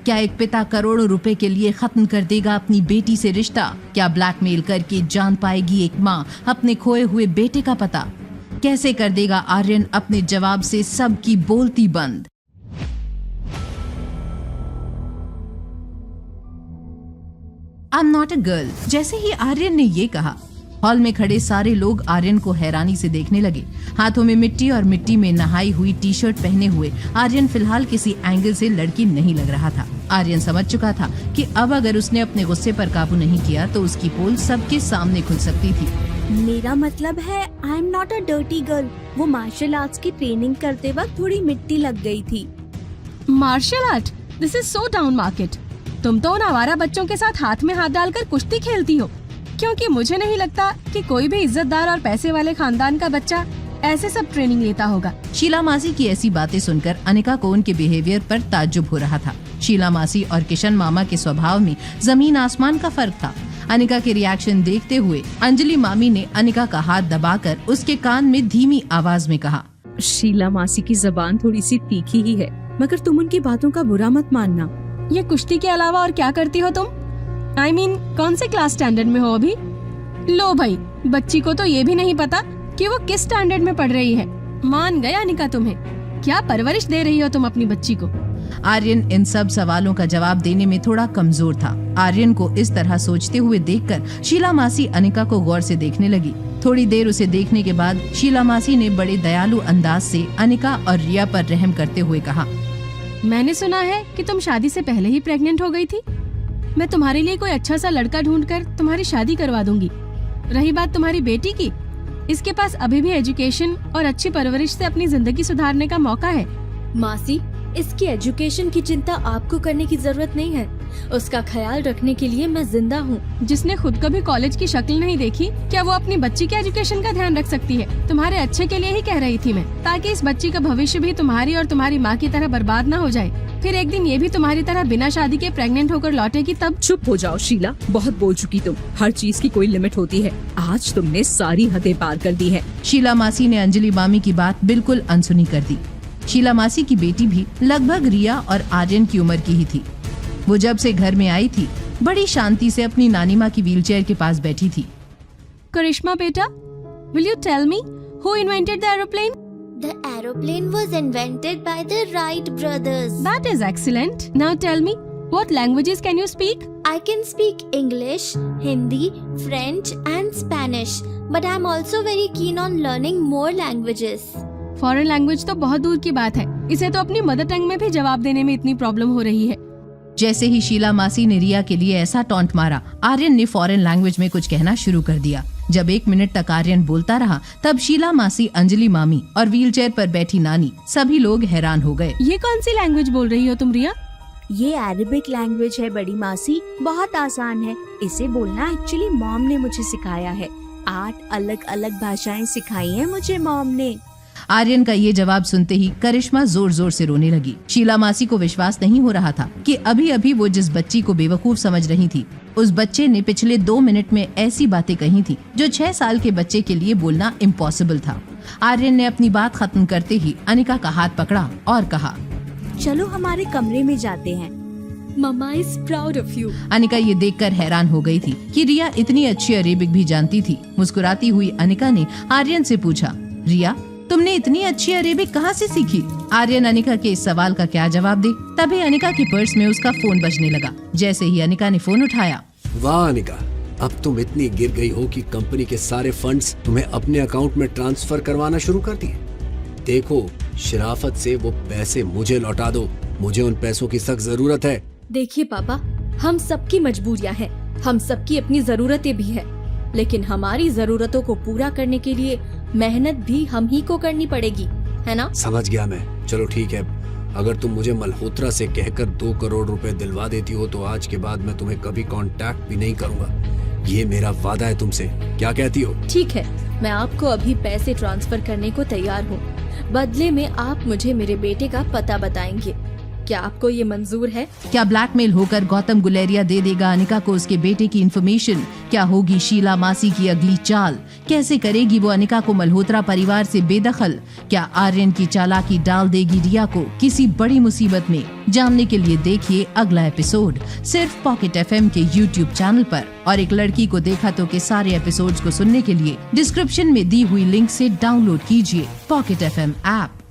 क्या एक पिता करोड़ों रुपए के लिए खत्म कर देगा अपनी बेटी से रिश्ता? क्या ब्लैकमेल करके जान पाएगी एक माँ अपने खोए हुए बेटे का पता? कैसे कर देगा आर्यन अपने जवाब से सबकी बोलती बंद? आई एम नॉट अ गर्ल। जैसे ही आर्यन ने ये कहा, हॉल में खड़े सारे लोग आर्यन को हैरानी से देखने लगे। हाथों में मिट्टी और मिट्टी में नहाई हुई टी शर्ट पहने हुए आर्यन फिलहाल किसी एंगल से लड़की नहीं लग रहा था। आर्यन समझ चुका था कि अब अगर उसने अपने गुस्से पर काबू नहीं किया तो उसकी पोल सबके सामने खुल सकती थी। मेरा मतलब है I am not a dirty girl. वो मार्शल आर्ट्स की ट्रेनिंग करते वक्त थोड़ी मिट्टी लग गई थी। Martial art? This is so down market. तुम तो उन आवारा बच्चों के साथ हाथ में हाथ डालकर कुश्ती खेलती हो, क्योंकि मुझे नहीं लगता कि कोई भी इज्जतदार और पैसे वाले खानदान का बच्चा ऐसे सब ट्रेनिंग लेता होगा। शीला मासी की ऐसी बातें सुनकर अनिका को उनके बिहेवियर पर ताज्जुब हो रहा था। शीला मासी और किशन मामा के स्वभाव में जमीन आसमान का फर्क था। अनिका के रिएक्शन देखते हुए अंजलि मामी ने अनिका का हाथ दबाकर उसके कान में धीमी आवाज में कहा, शीला मासी की जबान थोड़ी सी तीखी ही है, मगर तुम उनकी बातों का बुरा मत मानना। ये कुश्ती के अलावा और क्या करती हो तुम? I mean, कौन से क्लास स्टैंडर्ड में हो अभी? लो भाई, बच्ची को तो ये भी नहीं पता कि वो किस स्टैंडर्ड में पढ़ रही है। मान गया अनिका तुम्हें। क्या परवरिश दे रही हो तुम अपनी बच्ची को? आर्यन इन सब सवालों का जवाब देने में थोड़ा कमजोर था। आर्यन को इस तरह सोचते हुए देखकर शीला मासी अनिका को गौर से देखने लगी। थोड़ी देर उसे देखने के बाद शीला मासी ने बड़े दयालु अंदाज से अनिका और रिया पर रहम करते हुए कहा, मैंने सुना है कि तुम शादी से पहले ही प्रेग्नेंट हो गई थी। मैं तुम्हारे लिए कोई अच्छा सा लड़का ढूंढकर तुम्हारी शादी करवा दूंगी। रही बात तुम्हारी बेटी की, इसके पास अभी भी एजुकेशन और अच्छी परवरिश से अपनी जिंदगी सुधारने का मौका है। मासी, इसकी एजुकेशन की चिंता आपको करने की जरूरत नहीं है। उसका ख्याल रखने के लिए मैं जिंदा हूँ। जिसने खुद कभी कॉलेज की शक्ल नहीं देखी, क्या वो अपनी बच्ची के एजुकेशन का ध्यान रख सकती है? तुम्हारे अच्छे के लिए ही कह रही थी मैं, ताकि इस बच्ची का भविष्य भी तुम्हारी और तुम्हारी माँ की तरह बर्बाद न हो जाए। फिर एक दिन ये भी तुम्हारी तरह बिना शादी के प्रेग्नेंट होकर लौटेगी तब। चुप हो जाओ शीला, बहुत बोल चुकी तुम। हर चीज की कोई लिमिट होती है। आज तुमने सारी हदें पार कर दी है। शीला मासी ने अंजलि मामी की बात बिल्कुल अनसुनी कर दी। शीला मासी की बेटी भी लगभग रिया और आर्यन की उम्र की ही थी। वो जब से घर में आई थी, बड़ी शांति से अपनी नानी माँ की व्हीलचेयर के पास बैठी थी। करिश्मा बेटा, will you tell me who invented the aeroplane? The aeroplane was invented by the Wright brothers. That is excellent. Now tell me, what languages can you speak? I can speak English, Hindi, French and Spanish, but I am also very keen on learning more languages. Foreign language तो बहुत दूर की बात है, इसे तो अपनी mother tongue में भी जवाब देने में इतनी प्रॉब्लम हो रही है। जैसे ही शीला मासी ने रिया के लिए ऐसा टॉन्ट मारा, आर्यन ने फॉरेन लैंग्वेज में कुछ कहना शुरू कर दिया। जब 1 मिनट तक आर्यन बोलता रहा, तब शीला मासी, अंजलि मामी और व्हीलचेयर पर बैठी नानी, सभी लोग हैरान हो गए। ये कौन सी लैंग्वेज बोल रही हो तुम रिया? ये अरेबिक लैंग्वेज है बड़ी मासी, बहुत आसान है। इसे बोलना एक्चुअली मॉम ने मुझे सिखाया है। 8 अलग अलग भाषाएं सिखाई हैं मुझे मॉम ने। आर्यन का ये जवाब सुनते ही करिश्मा जोर जोर से रोने लगी। शीला मासी को विश्वास नहीं हो रहा था कि अभी अभी वो जिस बच्ची को बेवकूफ समझ रही थी, उस बच्चे ने पिछले 2 मिनट में ऐसी बातें कही थी जो 6 साल के बच्चे के लिए बोलना इम्पॉसिबल था। आर्यन ने अपनी बात खत्म करते ही अनिका का हाथ पकड़ा और कहा, चलो हमारे कमरे में जाते हैं। Mamma is proud of you. Anika ये देखकर हैरान हो गई थी कि रिया इतनी अच्छी अरेबिक भी जानती थी। मुस्कुराती हुई अनिका ने आर्यन से पूछा, रिया तुमने इतनी अच्छी अरेबिक कहाँ से सीखी? आर्यन अनिका के इस सवाल का क्या जवाब दे, तभी अनिका के पर्स में उसका फोन बजने लगा। जैसे ही अनिका ने फोन उठाया, वाह अनिका, अब तुम इतनी गिर गई हो कि कंपनी के सारे फंड्स तुम्हें अपने अकाउंट में ट्रांसफर करवाना शुरू कर दिए। देखो, शराफत से वो पैसे मुझे लौटा दो, मुझे उन पैसों की सख्त जरूरत है। देखिए पापा, हम सबकी मजबूरियां हैं, हम सबकी अपनी जरूरतें भी है, लेकिन हमारी जरूरतों को पूरा करने के लिए मेहनत भी हम ही को करनी पड़ेगी, है ना? समझ गया मैं। चलो ठीक है, अगर तुम मुझे मल्होत्रा से कहकर 2 करोड़ रुपए दिलवा देती हो तो आज के बाद मैं तुम्हें कभी कांटेक्ट भी नहीं करूंगा। ये मेरा वादा है तुमसे। क्या कहती हो? ठीक है, मैं आपको अभी पैसे ट्रांसफर करने को तैयार हूँ। बदले में आप मुझे मेरे बेटे का पता बताएंगे। क्या आपको ये मंजूर है? क्या ब्लैकमेल होकर गौतम गुलेरिया दे देगा अनिका को उसके बेटे की इन्फॉर्मेशन? क्या होगी शीला मासी की अगली चाल? कैसे करेगी वो अनिका को मल्होत्रा परिवार से बेदखल? क्या आर्यन की चालाकी डाल देगी रिया को किसी बड़ी मुसीबत में? जानने के लिए देखिए अगला एपिसोड सिर्फ पॉकेट FM के YouTube चैनल पर। और एक लड़की को देखा तो के सारे एपिसोड्स को सुनने के लिए डिस्क्रिप्शन में दी हुई लिंक से डाउनलोड कीजिए पॉकेट FM ऐप।